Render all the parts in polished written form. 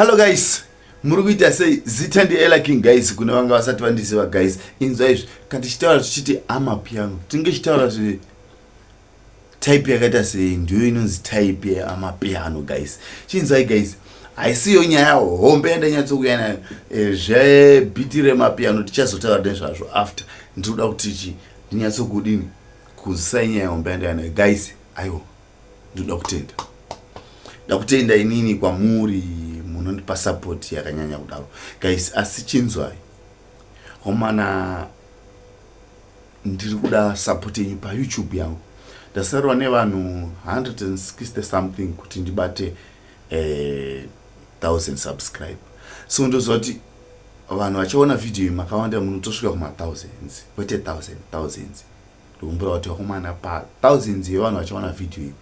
Hello guys, murikuita sei zita ndiela king guys, kuna vanga vasati vandisiva guys. Inzwa izvi kana tichitaura tichiti amapiano, tinge tichitaura kuti type yakaita sei ndiyo inonzi type yamapiano guys. Chinzwai guys, haisiyo nyaya hombe yandanyatsokuuya nayo zvebhiti remapiano tichazotaura nezvazvo after. Ndinoda kuti ndinyatsokudini kuzisai nyaya hombe yandanayo guys. Aiwa, ndinoda kutenda. Ndakutenda inini kwamuri munondipa support yakanyanya kudaro guys. Asi chinzwai homana ndiri kuda support yenyu pa YouTube yangu. Ndasarwa nevanhu 160 something kuti ndibate 1000 subscribe. So ndozoti vanhu vachiona video iyi makawanda munotosvika kuma thousands, kwete thousands. Ndokumbura kuti homana pa thousands yevanhu vachiona video iyi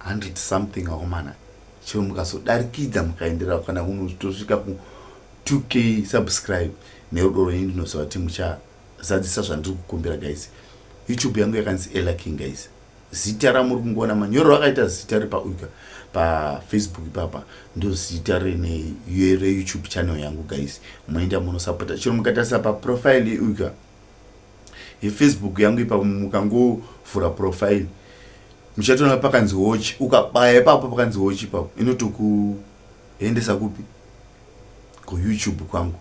100 something homana chero mukazodarikidza mukaendera kana kunotosvika ku 2k subscribe nerudo rwenyu ndinoziva kuti muchazadzisa zvandiri kukumbira guys. YouTube yangu yakanzi Ella King guys. Zita ramuri kungoona manyoro rakaita zita ripa uka pa Facebook papa ndo zita rene YouTube channel yangu guys. Muenda munosupporta chero mukatarisa pa profile uka Facebook yangu ipa mukangovhura profile muchatona pakanzi watch, ukabaya ipapo pakanzi watch ipapo inotokuendesa kupi ku YouTube kwangu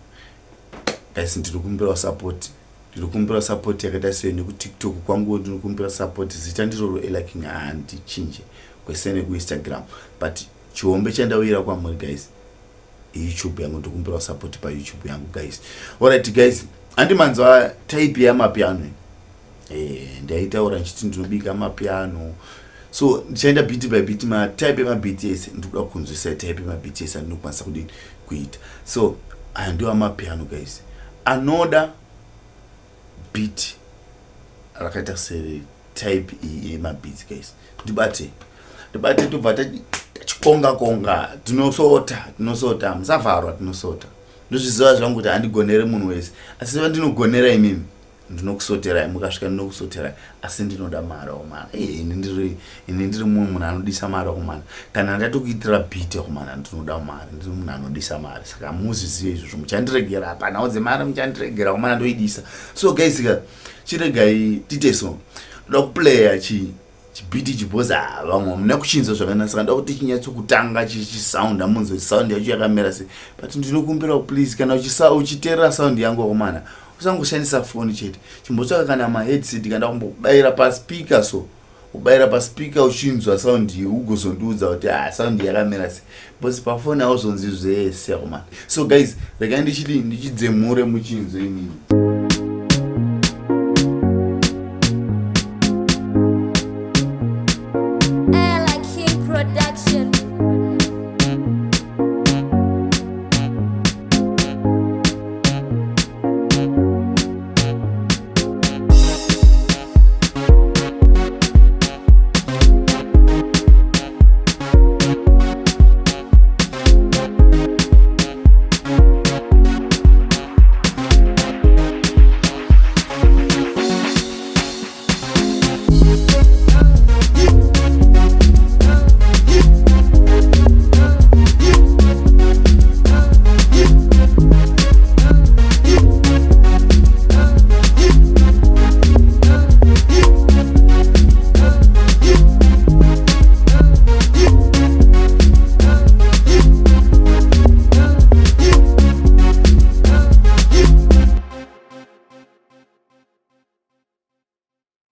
guys. Ndinokumbira support, ndinokumbira support yakaita sei neku TikTok kwangu, ndinokumbira support. Zita ndiro Ella King handichinje kwesene ku Instagram, but chiombe chandauyira kwamuri guys YouTube yangu. Ndinokumbira support pa YouTube yangu guys. Alright guys, andimanzwa type yamapiano ndaitaura nchiti ndinobika mapiano. So ndichaenda beat by beat, ma type ya beat ese ndikuda kunzwisa type ya beat ese ndinokwanisa kudini kuita. So aya ndiwo amapiano guys. Anoda beat rakaita se type ya beats guys, ndibate tobva tachikonga tinosota musavharwa, tinosota. Ndozviziva zvangu kuti handigonere munhu wese, asi vandinogonera imimi ndinokusoterai, mukasvika ndinokusoterai, asi ndinoda mari omana. Ini ndiri mumwe munhu anodisa mari omana. Kana ndatokuitira beat omana ndinoda mari, ndiri munhu anodisa mari. Saka muzvizive izvozvo, muchandiregera hapana dzemari, muchandiregera omana ndoidisa. So guys, chiregai tite so ndoda kuplaya chibhiti chiboza vamwe muna kuchinzwa zvakanaka. Saka ndoda kuti chinyatsokutanga chisounda munzwe sound yacho yakamera sei. But ndinokumbira please, kana uchiteerera sound yangu omana usangoshandisa phone chete, chimbotsvaka kana ma headset kana kumbobayira pa speaker. So ubayira pa speaker uchinzwa sound iyi ugozondiudza kuti sound yakamera sei, because pa phone hauzonzi zvese omana. So guys, regai ndichidzemure muchinzwe inini.